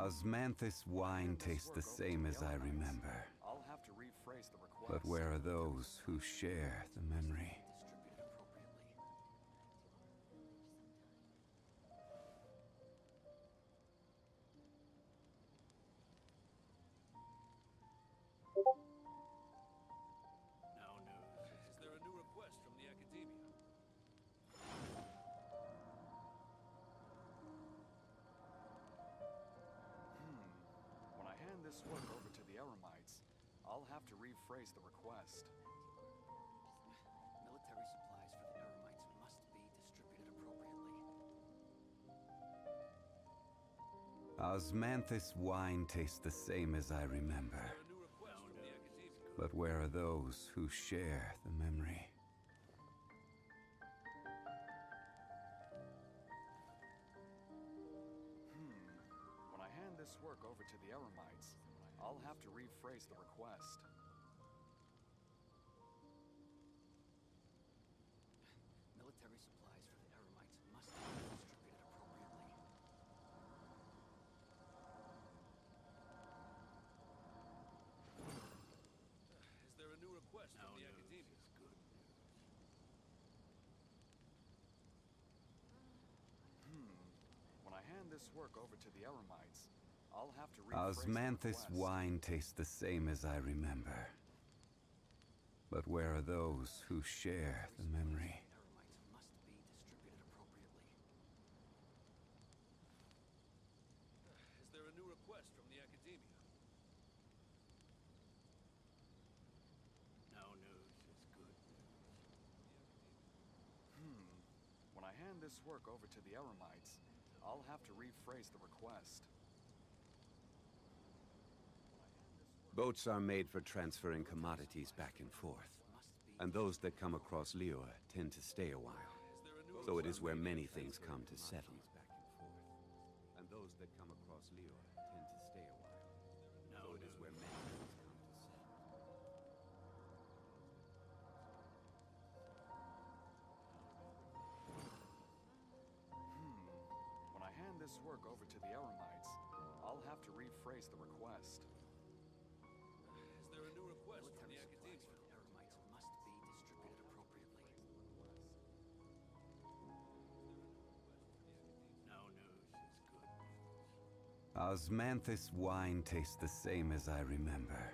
Osmanthus wine tastes the same as I remember. I'll have to rephrase the request. But where are those who share the memory? Distributed appropriately. Now news. Is there a new request from the academia? When I hand this work over to the Eremites, I'll have to rephrase the request. Military supplies for the Eremites must be distributed appropriately. Osmanthus wine tastes the same as I remember. Is there a new request from the academia? But where are those who share the memory? When I hand this work over to the Eremites, I'll have to rephrase the request. Military supplies for the Eremites must be distributed appropriately. Is there a new request from the academia? When I hand this work over to the Eremites, I'll have to rephrase the Osmanthus request. wine tastes the same as I remember. But where are those who share the memory? Eremites must be distributed appropriately. Is there a new request from the academia? No news is good news. When I hand this work over to the Eremites, I'll have to rephrase the request. Boats are made for transferring commodities back and forth, and those that come across Lior tend to stay a while. Is there a new So it is where many things come to settle. And those that come across Lior tend to stay a while. So it is where many things come to settle. When I hand this work over to the Eremites, I'll have to rephrase the request. Is there a new request from the Military academia? supplies for the Eremites must be distributed appropriately. No news is good news. Osmanthus wine tastes the same as I remember.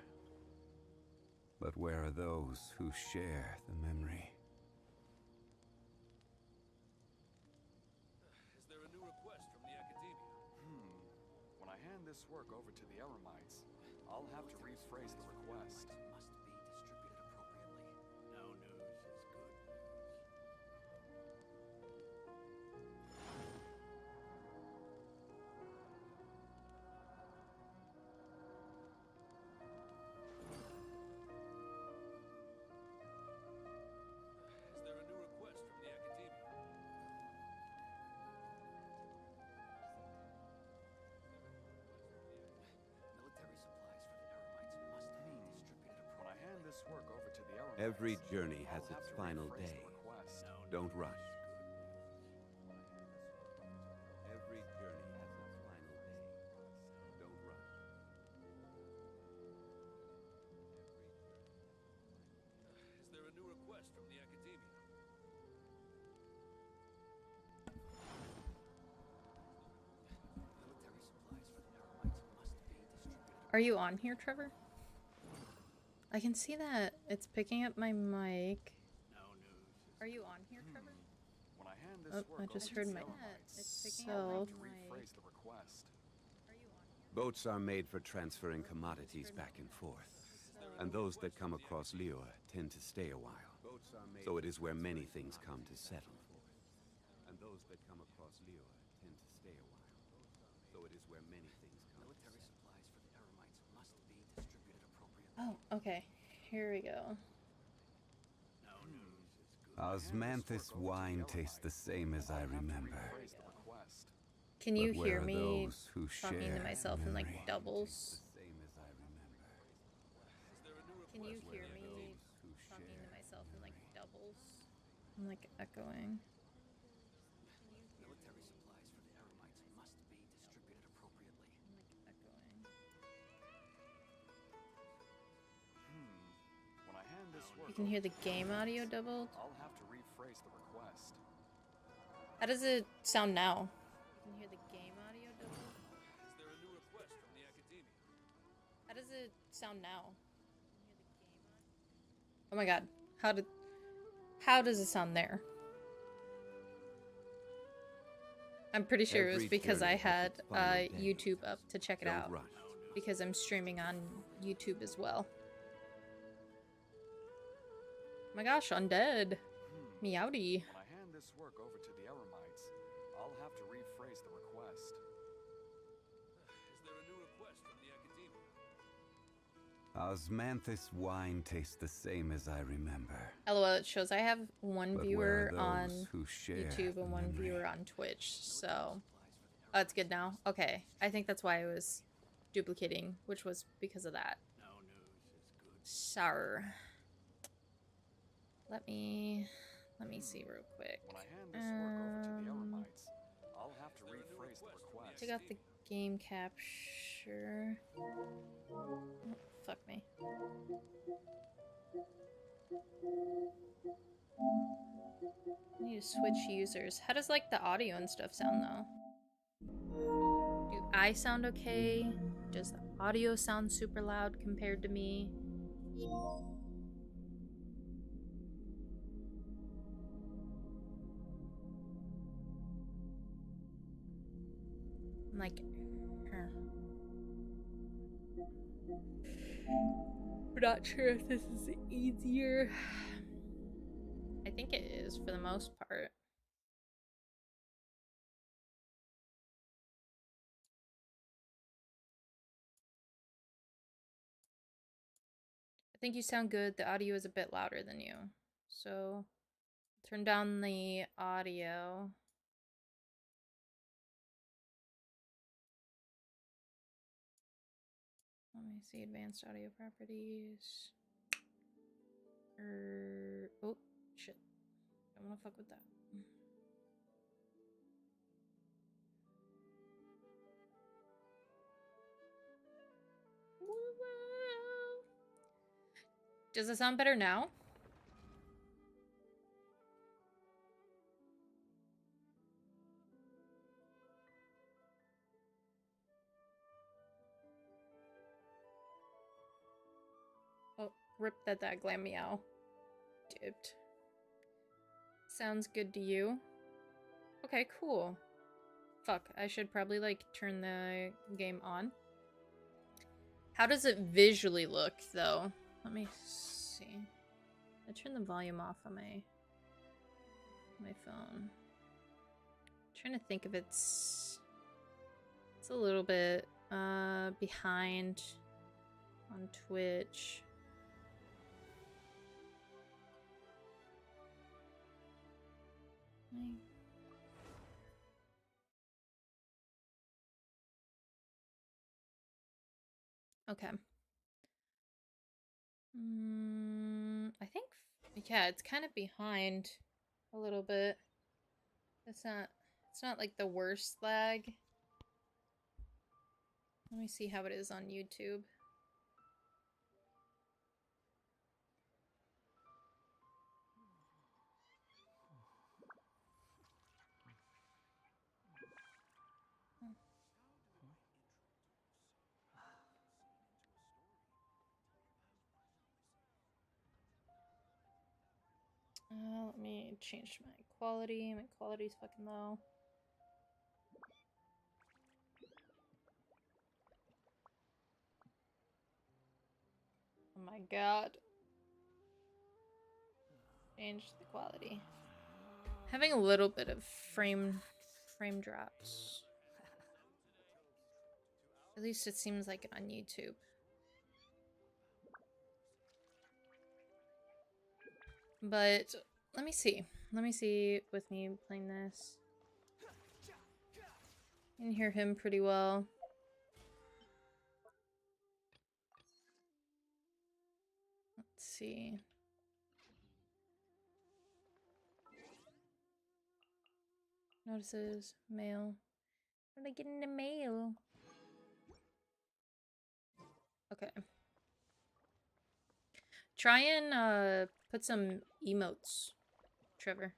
But where are those who share the memory? Is there a new request from the academia? When I hand this work over to the Eremites, I'll have to rephrase the request. Eremites must be distributed appropriately. No news is good news. Is there a new request from the academia? Military supplies for the Eremites must be distributed When I appropriately. hand this work over to the Eremites, Every journey I'll has have its to final rephrase day. the request. No Don't news rush. is Every journey has its final day. Don't rush. Is there a new request from the academia? Military supplies for the Eremites must be distributed. Are you on here, Trevor? I can see that it's picking up my mic. No news is Are you on here, Trevor? When I hand this Oh, work I over just to heard the my. Eremites, It's picking I'll up have to my rephrase mic. the request. Are you on here? Boats are made for transferring commodities back and forth, and those that come across Lior tend to stay a while. So it is where many things come to settle. And those that come across Lior tend to stay a while. So it is where many things come to Military settle. supplies for the Eremites must be distributed appropriately. Oh, okay. Here we go. no news is good. Osmanthus wine tastes the same as I remember. Rephrase the request. Can you But where hear are me those who talking to share myself in memory? like doubles? The same as I remember. Is there a new request? Can you from hear the me academia? Who talking share to myself in like doubles? I'm like echoing. Military supplies for the Eremites must be distributed appropriately. I'm like You can hear the game audio doubled. I'll have to rephrase the request. How does it sound now? You can hear the game audio doubled. Is there a new request from the Academia? How does it sound now? Oh my god. How does it sound there? I'm pretty sure it was Every because I journey has had its final day. YouTube up to check it Don't out. rush. Because I'm streaming on YouTube as well. Oh my gosh, undead. Meowdy. When I hand this work over to the Eremites, I'll have to rephrase the request. Is there a new request from the Academia? Osmanthus wine tastes the same as I remember. LOL, it shows I have one But viewer where are on those who share YouTube the and one memory? viewer on Twitch, so... Oh, it's good now? Okay. I think that's why I was duplicating, which was because of that. No news is good. Sorry. Let me see real quick. When I hand this work over to the Eremites, I'll have to rephrase the request. Take out the game capture. Oh, fuck me. I need to switch users. How does like the audio and stuff sound though? Do I sound okay? Does the audio sound super loud compared to me? I'm like, I'm not sure if this is easier. I think it is for the most part. I think you sound good. The audio is a bit louder than you. So, turn down the audio. Let me see advanced audio properties. Oh, shit. Don't want to fuck with that. Does it sound better now? Oh, rip that glam meow. Dipped. Sounds good to you? Okay, cool. Fuck, I should probably like turn the game on. How does it visually look though? Let me see. I turn the volume off on my phone. I'm trying to think if it's a little bit behind on Twitch. Okay. I think, yeah, it's kind of behind a little bit. It's not like the worst lag. Let me see how it is on YouTube. Let me change my quality. My quality's fucking low. Oh my god. Change the quality. Having a little bit of frame drops. At least it seems like it on YouTube. But let me see. Let me see with me playing this. You can hear him pretty well. Let's see. Notices, mail. What did I get in the mail? Okay. Try and Put some emotes, Trevor.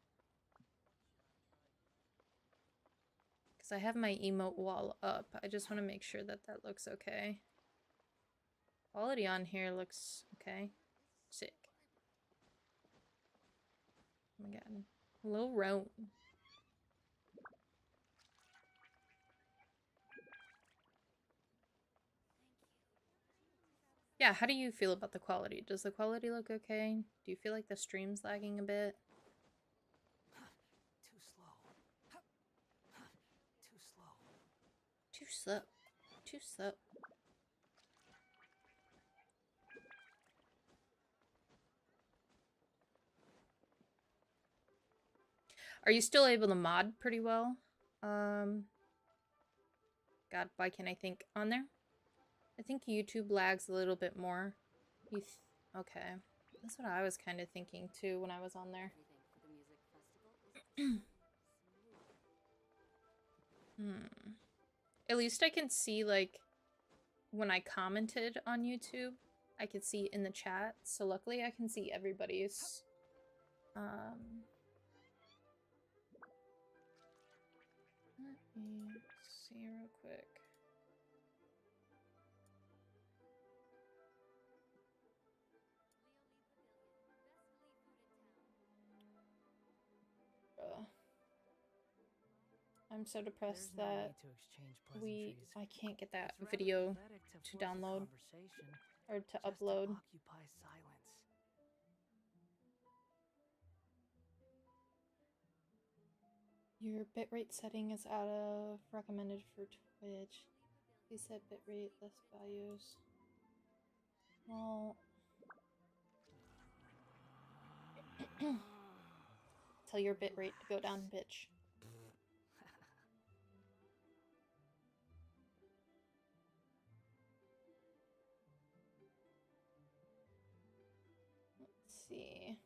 Because I have my emote wall up. I just want to make sure that that looks okay. Quality on here looks okay. Sick. Oh my god. Hello, Roan. Yeah, how do you feel about the quality? Does the quality look okay? Do you feel like the stream's lagging a bit? Too slow. Too slow. Too slow. Too slow. Are you still able to mod pretty well? God, why can't I think on there? I think YouTube lags a little bit more. Okay. That's what I was kind of thinking too when I was on there. At least I can see, like, when I commented on YouTube, I could see in the chat. So luckily I can see everybody's. Let me see real quick. I'm so depressed that I can't get that video to download or to upload. Your bitrate setting is out of recommended for Twitch. Please set bitrate less values. Well, tell your bitrate to go down, bitch. Let's see.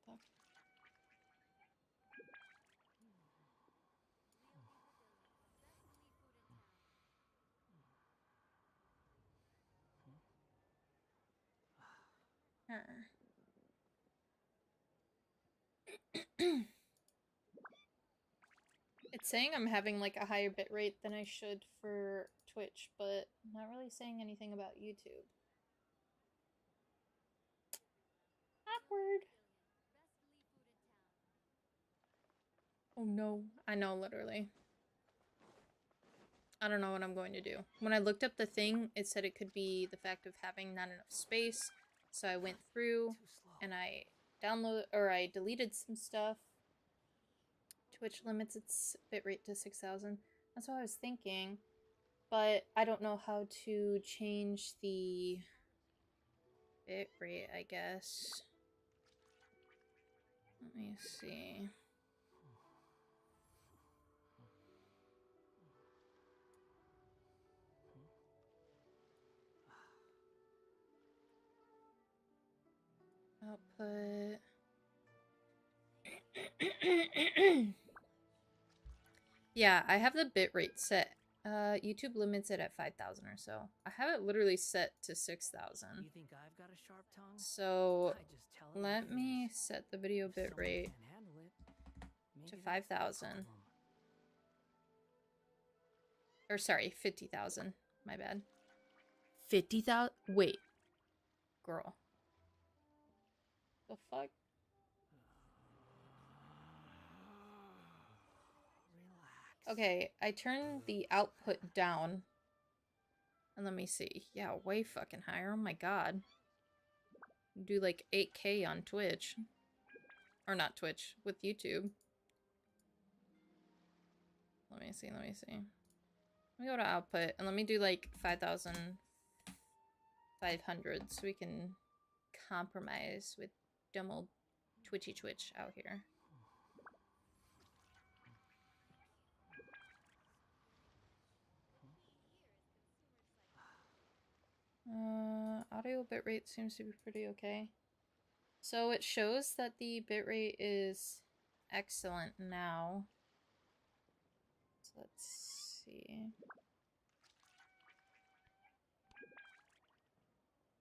Fuck. It's saying I'm having like a higher bitrate than I should for Twitch, but not really saying anything about YouTube. Awkward. Oh no. I know, literally. I don't know what I'm going to do. When I looked up the thing, it said it could be the fact of having not enough space. So I went through and I deleted some stuff. Twitch limits its bitrate to 6,000. That's what I was thinking. But I don't know how to change the bitrate, I guess. Let me see. Output. Yeah, I have the bitrate set. YouTube limits it at 5,000 or so. I have it literally set to 6,000. You think I've got a sharp tongue? So I just tell it let like it me is. set the video If someone bitrate can handle it, to maybe that's the 5,000. problem. Or sorry, 50,000. My bad. 50,000? Wait. Girl. The fuck? Relax. Okay, I turned the output down. And let me see. Yeah, way fucking higher. Oh my god. Do like 8K on Twitch. Or not Twitch, with YouTube. Let me see, let me see. Let me go to output and let me do like 5,500 so we can compromise with dumb old Twitchy Twitch out here. Audio bitrate seems to be pretty okay. So it shows that the bitrate is excellent now. So let's see.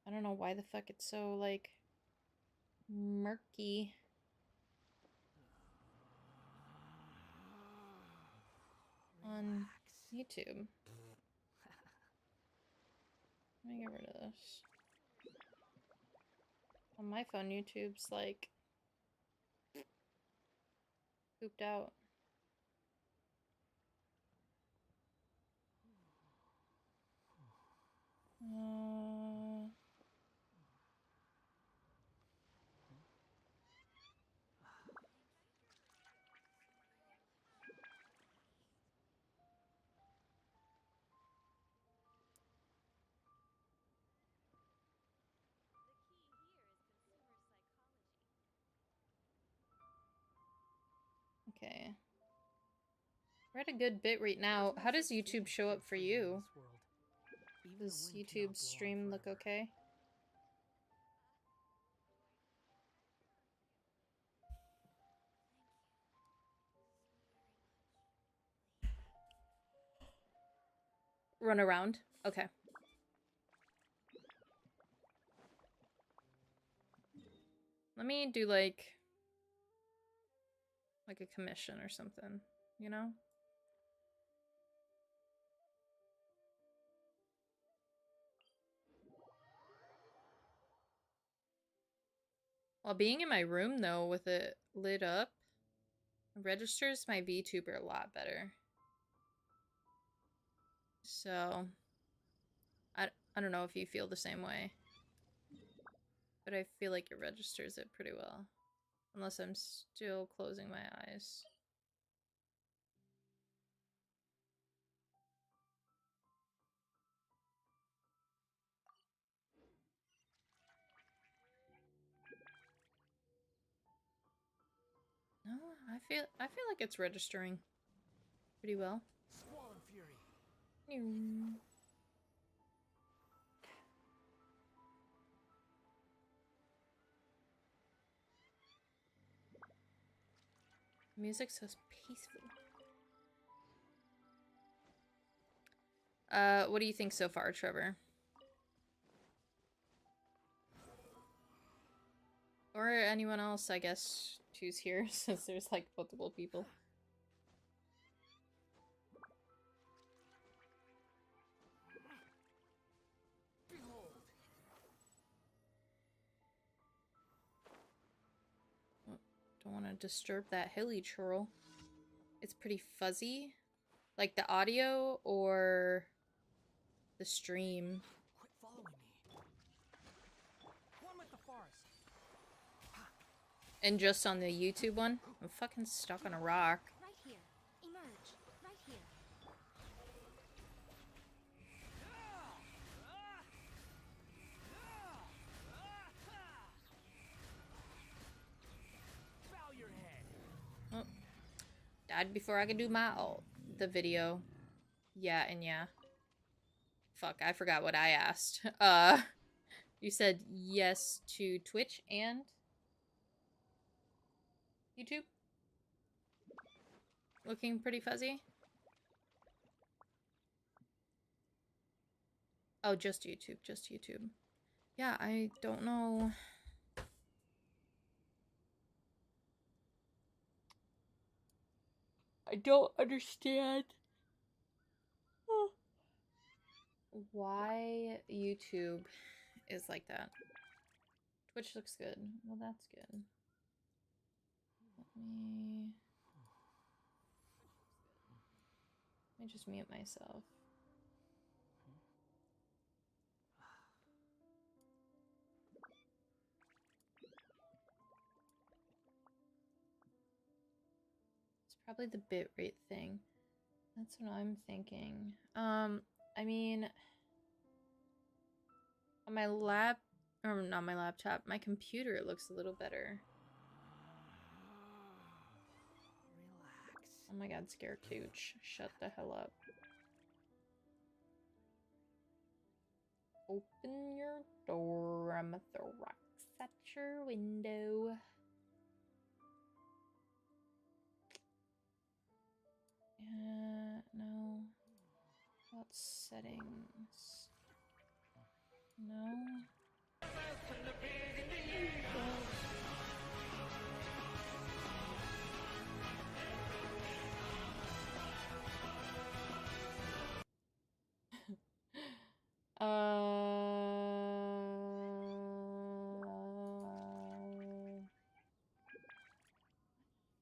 I don't know why the fuck it's so, like, murky. On YouTube. Let me get rid of this. On my phone, YouTube's like pooped out. Okay. We're at a good bit right now. How does YouTube show up for you? Does YouTube's stream look okay? Run around? Okay. Let me do like a commission or something, you know? While being in my room though, with it lit up, registers my VTuber a lot better. So, I don't know if you feel the same way. But I feel like it registers it pretty well. Unless I'm still closing my eyes. No, I feel like it's registering pretty well. Squall Fury. Music so peaceful. What do you think so far, Trevor? Or anyone else, I guess, who's here, since there's like multiple people. Oh, don't want to disturb that hilly churl. It's pretty fuzzy. Like the audio or the stream. Quit following me. One with the forest. And just on the YouTube one? I'm fucking stuck on a rock. Right here. Emerge. Right here. Bow your head. Oh. Died before I could do my the video. Yeah, and yeah. Fuck, I forgot what I asked. You said yes to Twitch and YouTube? Looking pretty fuzzy? Oh, just YouTube, just YouTube. Yeah, I don't know. I don't understand why YouTube is like that. Twitch looks good. Well, that's good. Let me just mute myself. It's probably the bitrate thing. That's what I'm thinking. I mean, on my or not my laptop, my computer, it looks a little better. Relax. Oh my god, Scarecooch. Shut the hell up. Open your door. I'm gonna throw rocks at your window. No. About settings. No.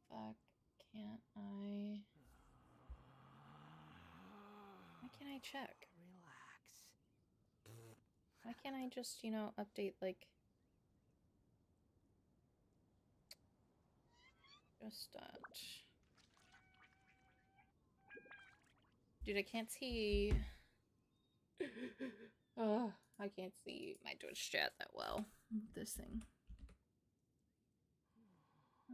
Fuck, can't I? Why can't I check? Relax. Why can't I just, you know, update, like... Just that. Dude, I can't see... Oh, I can't see my Twitch chat that well with this thing. I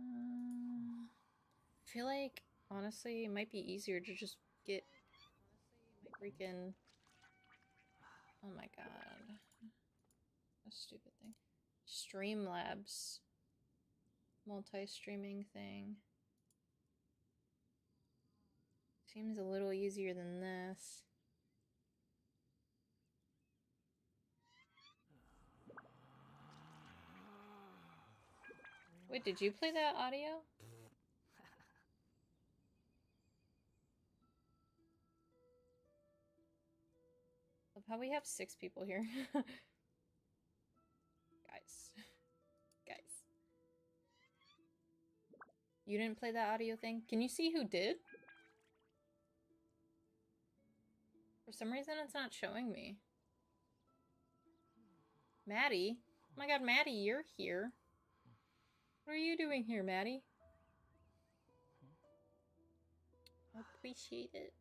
feel like, honestly, it might be easier to just get freaking... Oh my god. A stupid thing. Streamlabs. Multi-streaming thing. Seems a little easier than this. Wait, did you play that audio? Love how we have 6 people here. Guys. Guys. You didn't play that audio thing? Can you see who did? For some reason, it's not showing me. Maddie? Oh my god, Maddie, you're here. What are you doing here, Maddie? Appreciate it.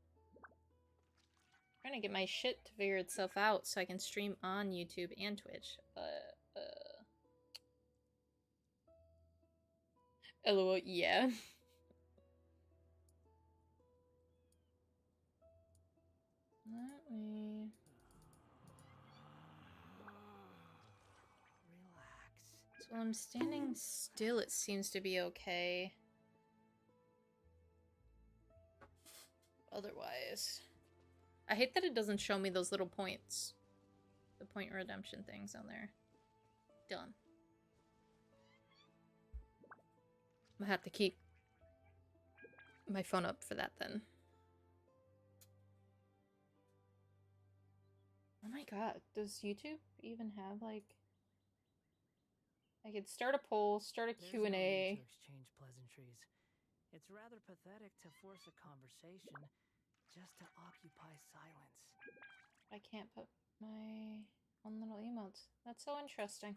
I'm trying to get my shit to figure itself out so I can stream on YouTube and Twitch. LOL, yeah. Let me... Relax. So I'm standing still, it seems to be okay. Otherwise... I hate that it doesn't show me those little points. The point redemption things on there. Done. I'm gonna have to keep my phone up for that then. Oh my god, does YouTube even have like... I could start a poll, start a There's Q&A. no need to exchange pleasantries. It's rather pathetic to force a conversation just to occupy silence. I can't put my own little emotes. That's so interesting.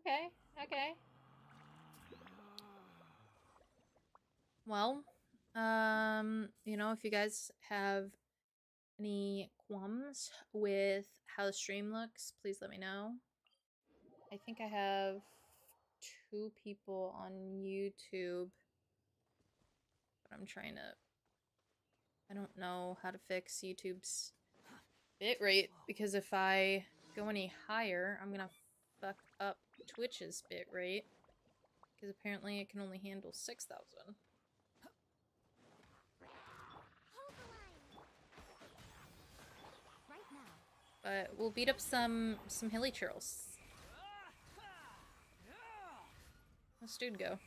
Okay, okay. Well, you know, if you guys have any qualms with how the stream looks, please let me know. I think I have 2 people on YouTube, but I'm trying to... I don't know how to fix YouTube's bitrate, because if I go any higher, I'm gonna fuck up Twitch's bitrate, because apparently it can only handle 6,000. Hold the line. Right now. But we'll beat up some hilly churls. Let's dude go.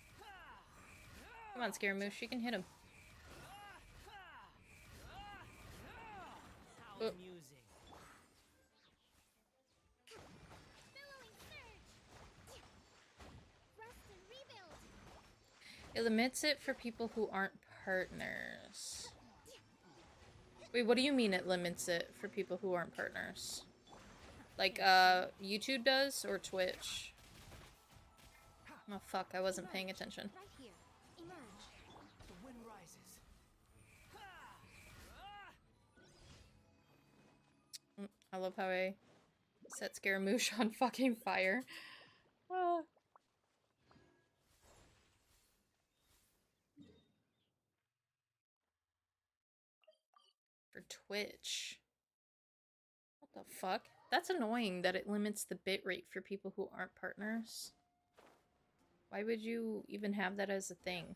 Come on, Scaramouche, you can hit him. How amusing. Billowing surge. Rest and rebuild. It limits it for people who aren't partners. Wait, what do you mean it limits it for people who aren't partners? Like, YouTube does, or Twitch? Oh fuck, I wasn't paying attention. Right here. Emerge. The wind rises. I love how I set Scaramouche on fucking fire. Ah. For Twitch. What the fuck? That's annoying that it limits the bitrate for people who aren't partners. Why would you even have that as a thing?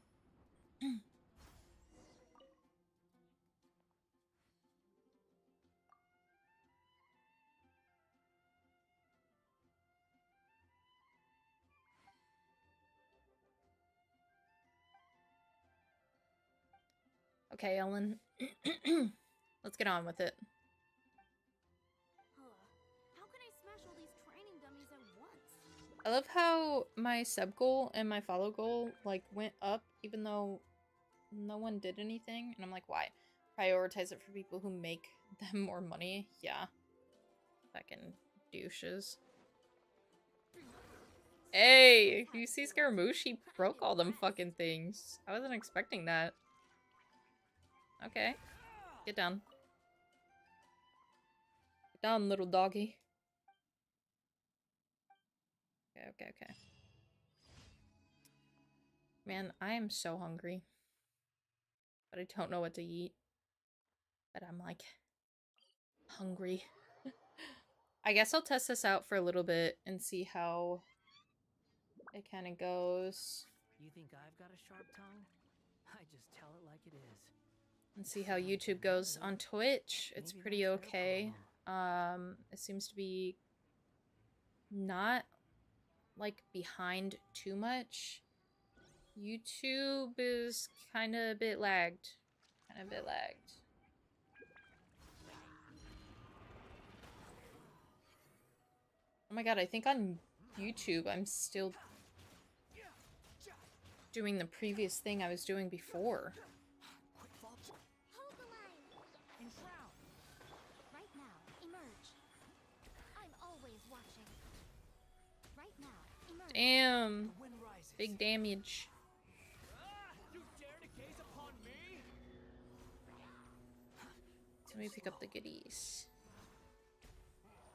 Okay, Ellen. Let's get on with it. How can I smash all these training dummies at once? I love how my sub goal and my follow goal like went up even though no one did anything. And I'm like, why? Prioritize it for people who make them more money. Yeah. Fucking douches. Hey, you see Scaramouche? He broke all them fucking things. I wasn't expecting that. Okay. Get down. Get down, little doggy. Okay. Man, I am so hungry. But I don't know what to eat. But I'm like hungry. I guess I'll test this out for a little bit and see how it kind of goes. You think I've got a sharp tongue? I just tell it like it is. And see how YouTube goes on Twitch. It's Maybe pretty that's their okay. problem. It seems to be not like behind too much. YouTube is kind of a bit lagged. Oh my god, I think on YouTube I'm still doing the previous thing I was doing before. Hold the line. Right now, emerge. I'm always watching. Right now, emerge. Damn. Big damage. You dare to gaze upon me? Let me pick up the goodies.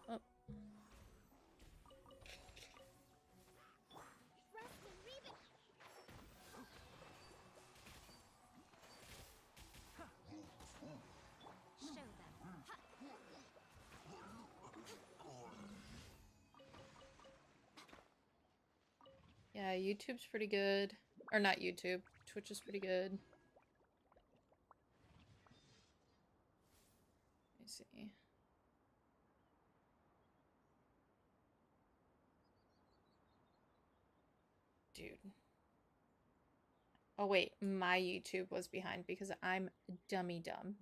Oh. Rest and rebuild. Show them. Yeah, YouTube's pretty good. Or not YouTube. Twitch is pretty good. Let me see. Dude. Oh wait, my YouTube was behind because I'm dummy dumb.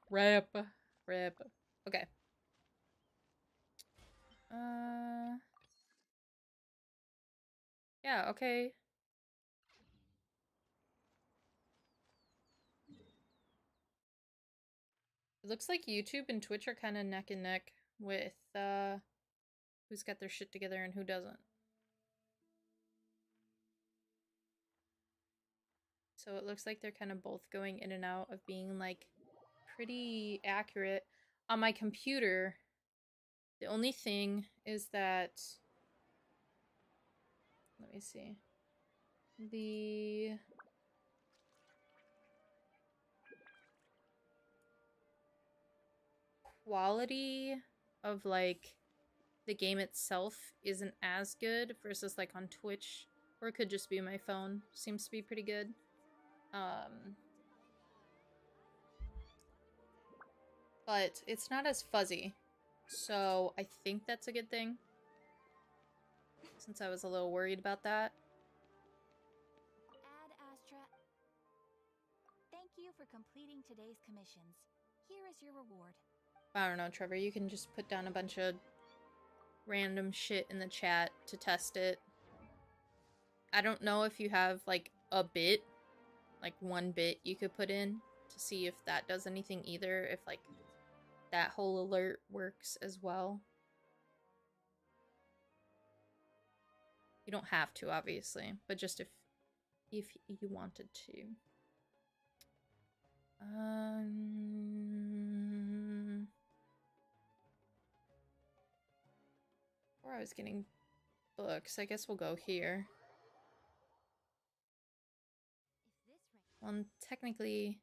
Rip. Okay. Yeah, okay. It looks like YouTube and Twitch are kind of neck and neck with who's got their shit together and who doesn't. So it looks like they're kind of both going in and out of being like pretty accurate. On my computer, the only thing is that, let me see, the quality of like the game itself isn't as good versus like on Twitch, or it could just be my phone. Seems to be pretty good. But it's not as fuzzy, so I think that's a good thing, since I was a little worried about that. Ad Astra. Thank you for completing today's commissions. Here is your reward. I don't know, Trevor, you can just put down a bunch of random shit in the chat to test it. I don't know if you have like a bit, like 1 bit you could put in to see if that does anything either, if like that whole alert works as well. You don't have to, obviously, but just if you wanted to. Or I was getting books. I guess we'll go here. Well, technically.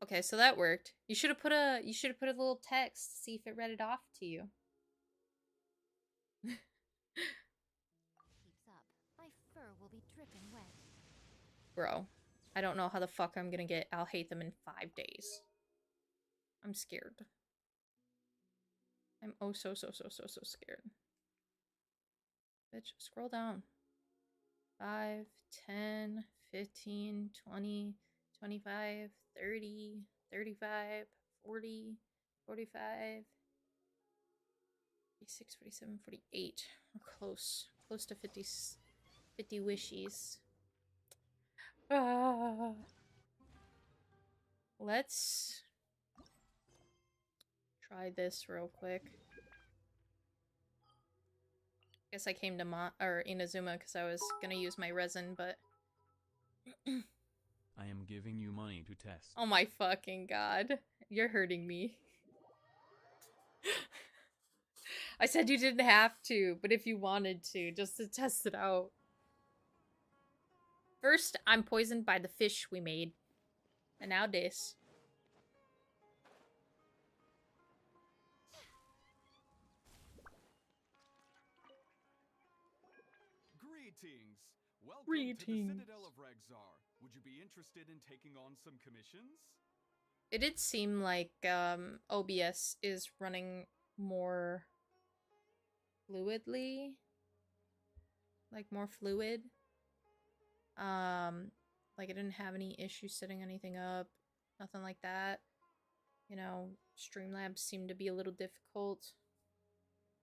Okay, so that worked. You should have put a little text to see if it read it off to you. Keeps up. My fur will be dripping wet. Bro, I don't know how the fuck I'm gonna get I'll hate them in 5 days. I'm scared. I'm oh so scared. Bitch, scroll down. 5, 10, 15, 20, 25, 30, 35, 40, 45, 46, 47, 48. We're close. Close to 50, 50 wishies. Ah. Let's try this real quick. Guess I came to Inazuma because I was gonna use my resin, but I am giving you money to test. oh my fucking god. You're hurting me. I said you didn't have to, but if you wanted to, just to test it out. First, I'm poisoned by the fish we made. And now this. Greetings. Welcome to Greetings. the Citadel of Rexar. Would you be interested in taking on some commissions? It did seem like OBS is running more fluidly. Like more fluid. Like I didn't have any issues setting anything up. Nothing like that. You know, Streamlabs seemed to be a little difficult.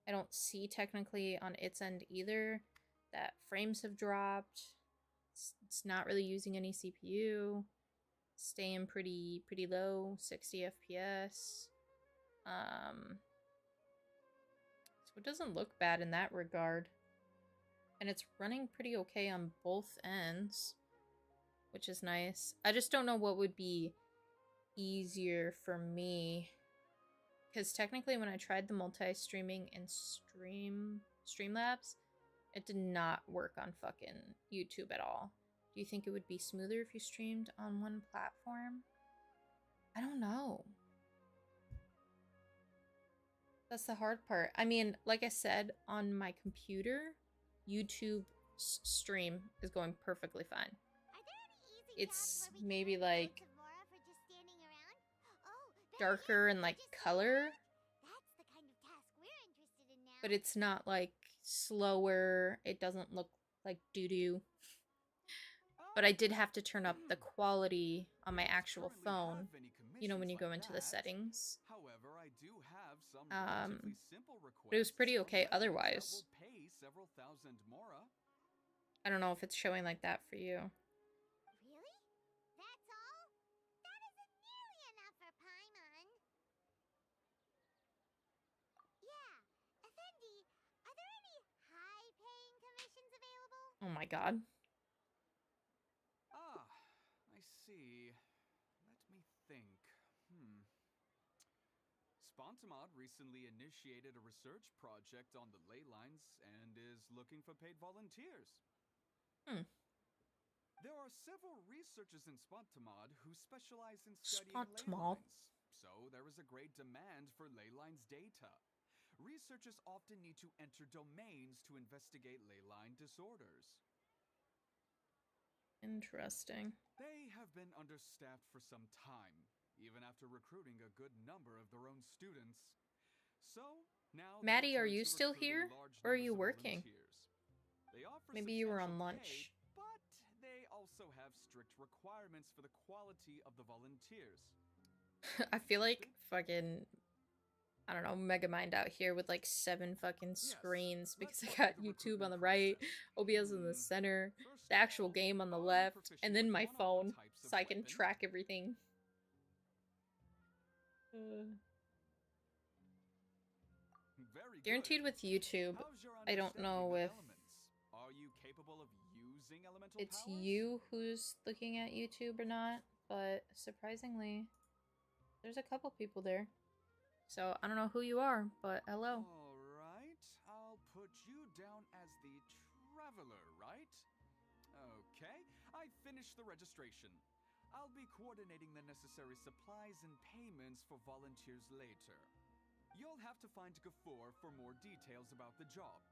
I don't see technically on its end either that frames have dropped. It's not really using any CPU. Staying pretty low, 60 FPS. So it doesn't look bad in that regard. And it's running pretty okay on both ends, which is nice. I just don't know what would be easier for me. Because technically when I tried the multi-streaming in Streamlabs, it did not work on fucking YouTube at all. Do you think it would be smoother if you streamed on one platform? I don't know. That's the hard part. I mean, like I said, on my computer, YouTube stream is going perfectly fine. It's maybe like darker and like color, but it's not like slower. It doesn't look like doo-doo. But I did have to turn up the quality on my actual phone, you know, when you go into the settings. But it was pretty okay otherwise. I don't know if it's showing like that for you. Really? That's all? That isn't nearly enough for Paimon. Yeah, Effendi, are there any high-paying commissions available? Oh my god. Ah, I see. Let me think. Spontamod recently initiated a research project on the ley lines and is looking for paid volunteers. There are several researchers in Spontamod who specialize in studying ley lines, so there is a great demand for ley lines data. Researchers often need to enter domains to investigate ley line disorders. Interesting. They have been understaffed for some time, even after recruiting a good number of their own students. So, now Maddie, are you still here? Or are you working? Maybe you were on lunch. But they also have strict requirements for the quality of the volunteers. I feel like fucking, I don't know, Megamind out here with like 7 fucking screens because I got YouTube on the right, OBS in the center, the actual game on the left, and then my phone so I can track everything. Guaranteed with YouTube. I don't know if it's you who's looking at YouTube or not, but surprisingly, there's a couple people there. So I don't know who you are, but hello. Alright, I'll put you down as the traveler, right? Okay, I finished the registration. I'll be coordinating the necessary supplies and payments for volunteers later. You'll have to find Gafoor for more details about the job.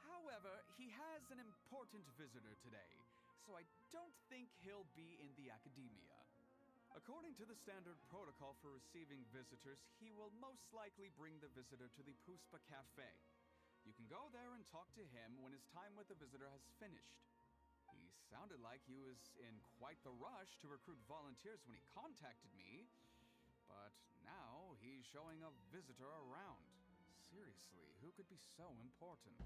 However, he has an important visitor today, so I don't think he'll be in the academia. According to the standard protocol for receiving visitors, he will most likely bring the visitor to the Puspa Cafe. You can go there and talk to him when his time with the visitor has finished. He sounded like he was in quite the rush to recruit volunteers when he contacted me, but now he's showing a visitor around. Seriously, who could be so important?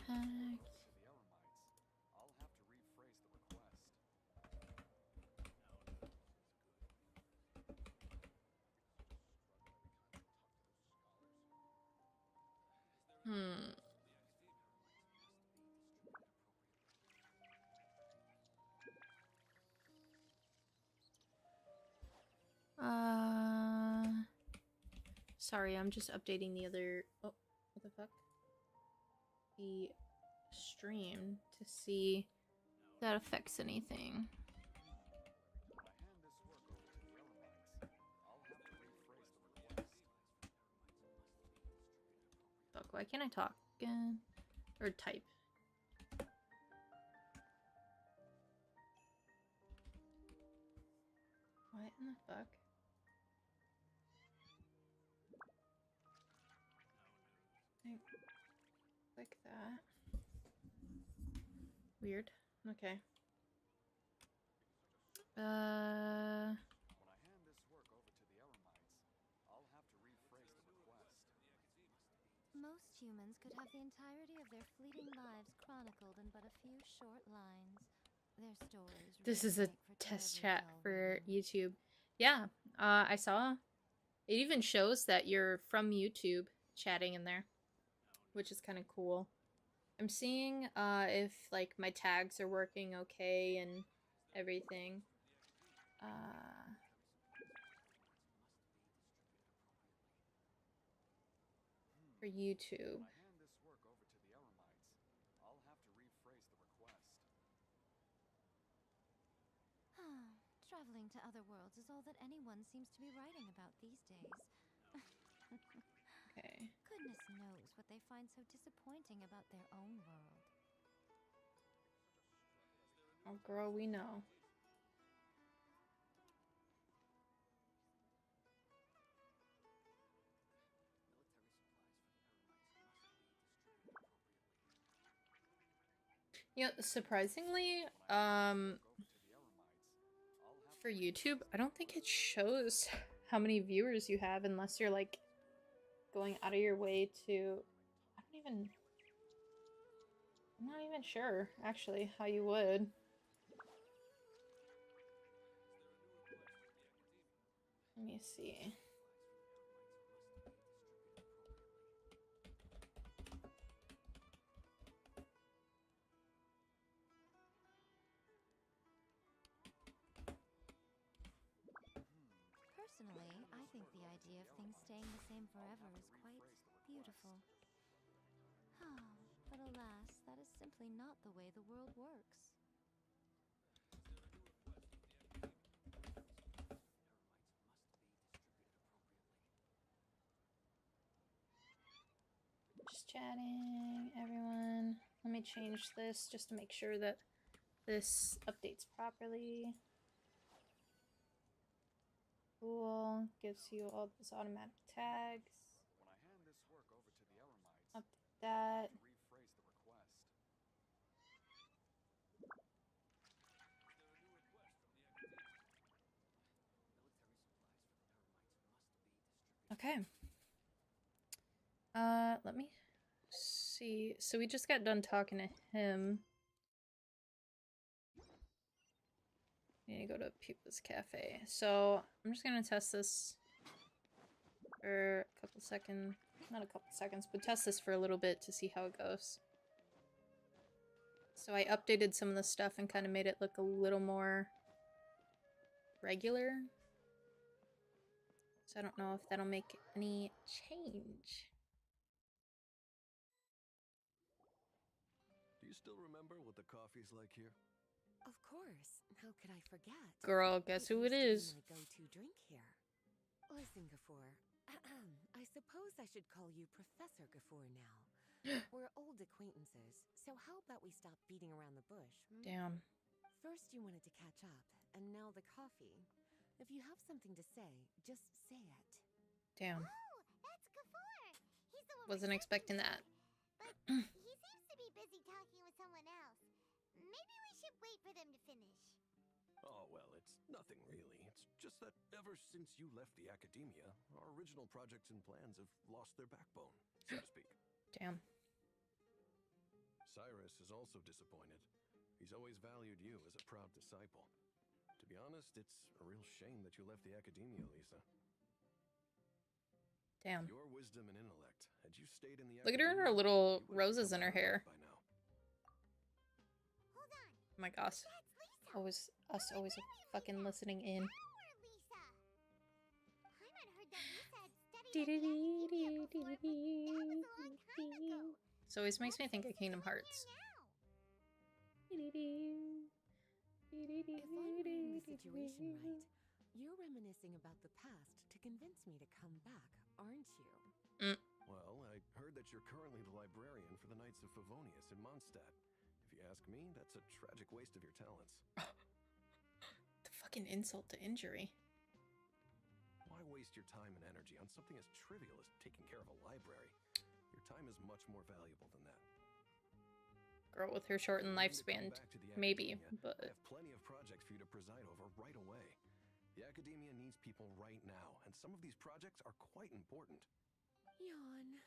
Heck. I'll have to rephrase the request. Sorry, I'm just updating the other. Oh, what the fuck? The stream to see if that affects anything. When I hand this work over to the Elamites, I'll have to rephrase the request. Fuck, why can't I talk again? Or type? What in the fuck? Click that. Weird. Okay. When I hand this work over to the Elamites, I'll have to rephrase the request. Most humans could have the entirety of their fleeting lives chronicled in but a few short lines. Their stories. This is a really make for test terribly chat dull for reading. YouTube. Yeah, I saw. It even shows that you're from YouTube chatting in there, which is kind of cool. I'm seeing if like my tags are working okay and everything. For YouTube. When I hand this work over to the Elamites, I'll have to rephrase the request. Traveling to other worlds is all that anyone seems to be writing about these days. Okay. Goodness knows what they find so disappointing about their own world. Oh, girl, we know. You know, surprisingly, for YouTube, I don't think it shows how many viewers you have unless you're like going out of your way to. I'm not even sure actually how you would. Let me see. Personally, I think the idea of things staying the same forever is quite beautiful. But alas, that is simply not the way the world works. Just chatting, everyone. Let me change this just to make sure that this updates properly. Cool. Gives you all those automatic tags. When I hand this work over to the Elamites, Update that. to rephrase the request. Okay. Let me see. So we just got done talking to him. We need to go to Pupa's Cafe. So I'm just gonna test this for a couple seconds. Not a couple seconds, but test this for a little bit to see how it goes. So I updated some of the stuff and kind of made it look a little more regular. So I don't know if that'll make any change. Do you still remember what the coffee's like here? Of course. How could I forget? Girl, guess who it is? My go-to drink here. Listen, Gafur. I suppose I should call you Professor Gafur now. We're old acquaintances, so how about we stop beating around the bush? Damn. First you wanted to catch up, and now the coffee. If you have something to say, just say it. Damn. Oh, that's Gafur. He's the one. Wasn't expecting that. But he seems to be busy talking with someone else. Maybe we should wait for them to finish. Oh, well, it's nothing really. It's just that ever since you left the academia, our original projects and plans have lost their backbone, so to speak. Damn. Cyrus is also disappointed. He's always valued you as a proud disciple. To be honest, it's a real shame that you left the academia, Lisa. Damn. Your wisdom and intellect, had you stayed in the Look at her and her academia, little you would have roses in her become hair. by now. Hold on. Oh my gosh. That's Lisa. Always us always fucking listening in. Our Lisa. Paimon heard that Lisa had studied at the academia before, but that was a long time ago. So always makes me think of Kingdom Hearts. If I'm reading the situation right, you're reminiscing about the past to convince me to come back, aren't you? Well, I heard that you're currently the librarian for the Knights of Favonius in Mondstadt. If you ask me, that's a tragic waste of your talents. The fucking insult to injury. Why waste your time and energy on something as trivial as taking care of a library? Your time is much more valuable than that. Girl with her shortened lifespan, maybe, but I have plenty of projects for you to preside over right away. The academia needs people right now, and some of these projects are quite important. Yawn.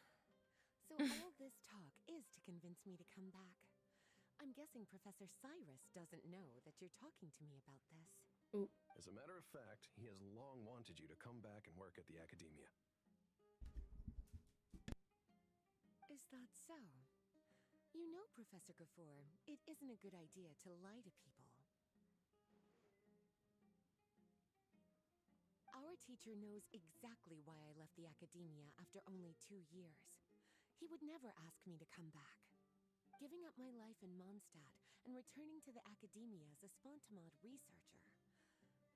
So all this talk is to convince me to come back. I'm guessing Professor Cyrus doesn't know that you're talking to me about this. As a matter of fact, he has long wanted you to come back and work at the academia. Is that so? You know, Professor Gafur, it isn't a good idea to lie to people. Our teacher knows exactly why I left the academia after only 2 years. He would never ask me to come back. Giving up my life in Mondstadt and returning to the academia as a Spontamod researcher.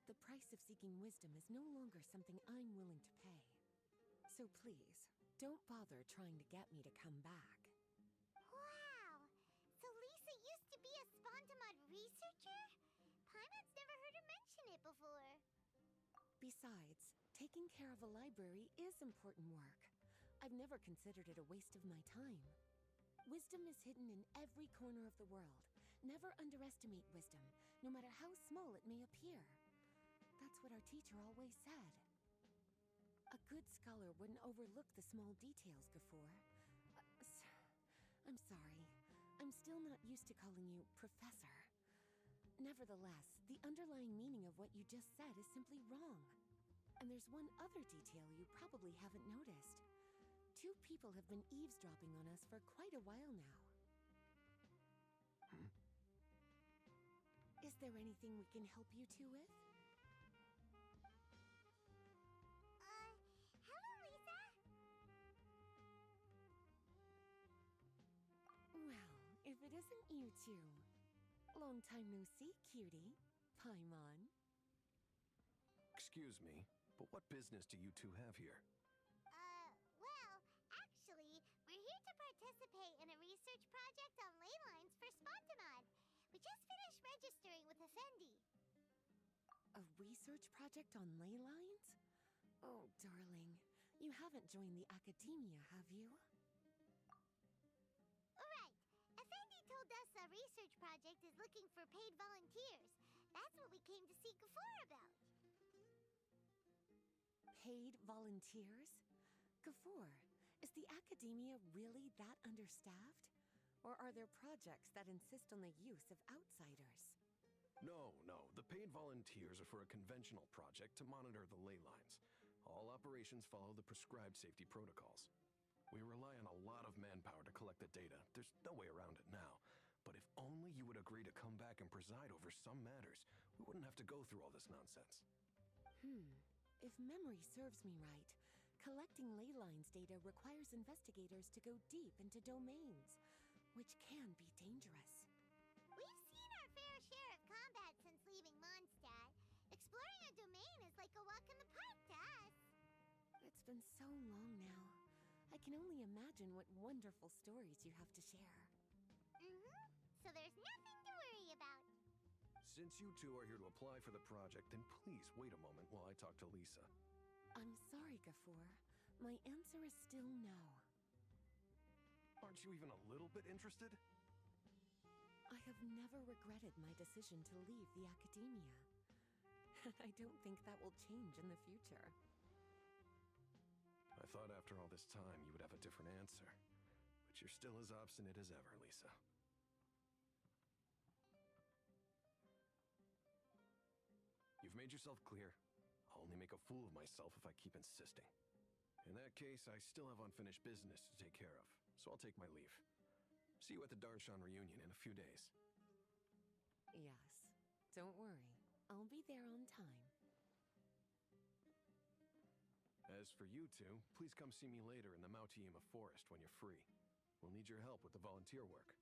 The price of seeking wisdom is no longer something I'm willing to pay. So please, don't bother trying to get me to come back. Wow. So Lisa used to be a Spontamod researcher? Paimon's never heard her mention it before. Besides, taking care of a library is important work. I've never considered it a waste of my time. Wisdom is hidden in every corner of the world. Never underestimate wisdom, no matter how small it may appear. That's what our teacher always said. A good scholar wouldn't overlook the small details, Gafur. I'm sorry. I'm still not used to calling you Professor. Nevertheless, the underlying meaning of what you just said is simply wrong. And there's one other detail you probably haven't noticed. 2 people have been eavesdropping on us for quite a while now. Is there anything we can help you two with? Hello, Lisa. Well, if it isn't you two. Long time no see, cutie. Paimon. Excuse me, but what business do you two have here? Well, actually, we're here to participate in a research project on ley lines for Spontamod. We just finished registering with Effendi. A research project on ley lines? Oh, darling. You haven't joined the academia, have you? Right. Effendi told us a research project is looking for paid volunteers. That's what we came to see Gafur about. Paid volunteers? Gafur, is the academia really that understaffed? Or are there projects that insist on the use of outsiders? No. The paid volunteers are for a conventional project to monitor the ley lines. All operations follow the prescribed safety protocols. We rely on a lot of manpower to collect the data. There's no way around it now. But if only you would agree to come back and preside over some matters, we wouldn't have to go through all this nonsense. If memory serves me right, collecting ley lines data requires investigators to go deep into domains, which can be dangerous. We've seen our fair share of combat since leaving Mondstadt. Exploring a domain is like a walk in the park to us. It's been so long now. I can only imagine what wonderful stories you have to share. So there's nothing to worry about. Since you two are here to apply for the project, then please wait a moment while I talk to Lisa. I'm sorry, Gafoor. My answer is still no. Aren't you even a little bit interested? I have never regretted my decision to leave the academia. And I don't think that will change in the future. I thought after all this time you would have a different answer. But you're still as obstinate as ever, Lisa. You've made yourself clear. I'll only make a fool of myself if I keep insisting. In that case, I still have unfinished business to take care of, so I'll take my leave. See you at the Darshan reunion in a few days. Yes. Don't worry. I'll be there on time. As for you two, please come see me later in the Mautiima forest when you're free. We'll need your help with the volunteer work.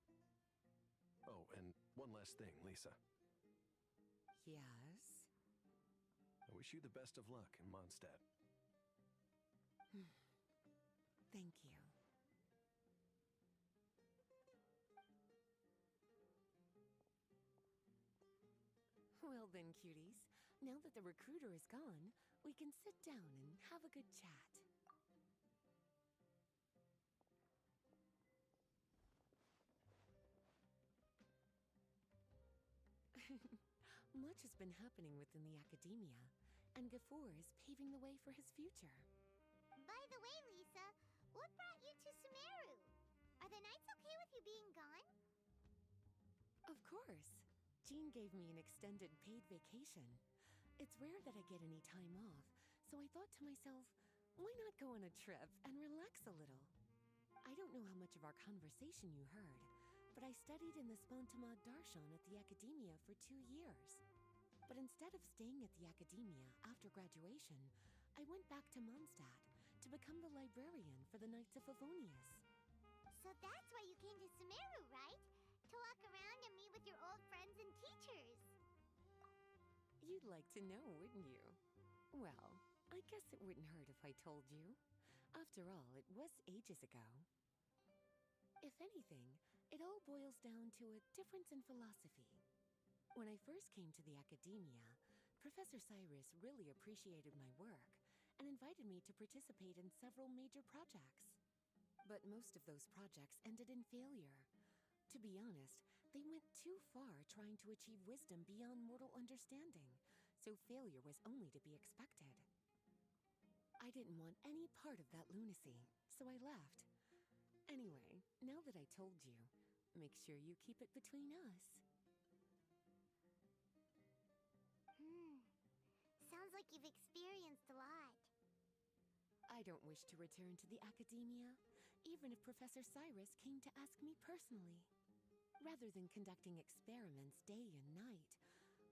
Oh, and one last thing, Lisa. Yes? I wish you the best of luck in Mondstadt. Thank you. Well then, cuties. Now that the recruiter is gone, we can sit down and have a good chat. Much has been happening within the academia, and Gafoor is paving the way for his future. By the way, Lisa, what brought you to Sumeru? Are the Knights okay with you being gone? Of course. Jean gave me an extended paid vacation. It's rare that I get any time off, so I thought to myself, why not go on a trip and relax a little? I don't know how much of our conversation you heard, but I studied in the Spontamad Darshan at the Academia for 2 years. But instead of staying at the Academia after graduation, I went back to Mondstadt to become the librarian for the Knights of Favonius. So that's why you came to Sumeru, right? To walk around and meet with your old friends and teachers. You'd like to know, wouldn't you? Well, I guess it wouldn't hurt if I told you. After all, it was ages ago. If anything, it all boils down to a difference in philosophy. When I first came to the Academia, Professor Cyrus really appreciated my work and invited me to participate in several major projects. But most of those projects ended in failure. To be honest, they went too far trying to achieve wisdom beyond mortal understanding, so failure was only to be expected. I didn't want any part of that lunacy, so I left. Anyway, now that I told you, make sure you keep it between us. Sounds like you've experienced a lot. I don't wish to return to the Academia, even if Professor Cyrus came to ask me personally. Rather than conducting experiments day and night,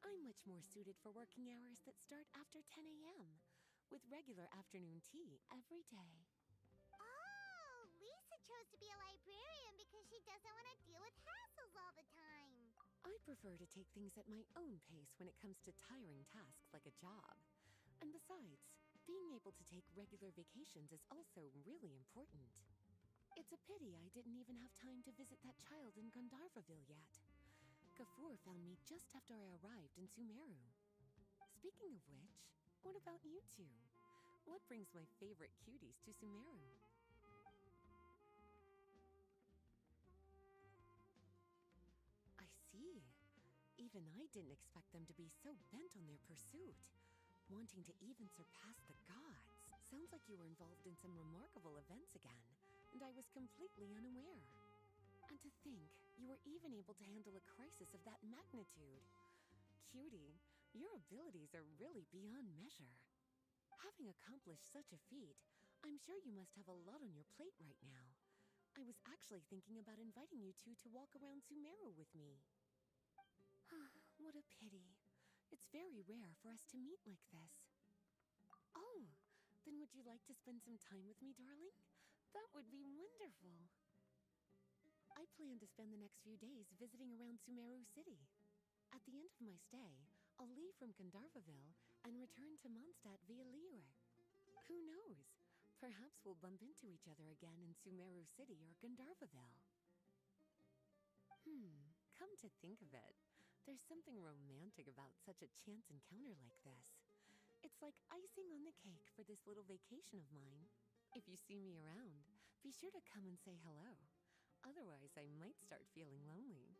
I'm much more suited for working hours that start after 10 a.m., with regular afternoon tea every day. Oh, Lisa chose to be a librarian because she doesn't want to deal with hassles all the time. I prefer to take things at my own pace when it comes to tiring tasks like a job. And besides, being able to take regular vacations is also really important. It's a pity I didn't even have time to visit that child in Gandharvaville yet. Gafoor found me just after I arrived in Sumeru. Speaking of which, what about you two? What brings my favorite cuties to Sumeru? I see. Even I didn't expect them to be so bent on their pursuit, wanting to even surpass the gods. Sounds like you were involved in some remarkable events again, and I was completely unaware. And to think, you were even able to handle a crisis of that magnitude. Cutie, your abilities are really beyond measure. Having accomplished such a feat, I'm sure you must have a lot on your plate right now. I was actually thinking about inviting you two to walk around Sumeru with me. What a pity. It's very rare for us to meet like this. Oh, then would you like to spend some time with me, darling? That would be wonderful. I plan to spend the next few days visiting around Sumeru City. At the end of my stay, I'll leave from Gandharvaville and return to Mondstadt via Liyue. Who knows? Perhaps we'll bump into each other again in Sumeru City or Gandharvaville. Come to think of it, there's something romantic about such a chance encounter like this. It's like icing on the cake for this little vacation of mine. If you see me around, be sure to come and say hello. Otherwise, I might start feeling lonely.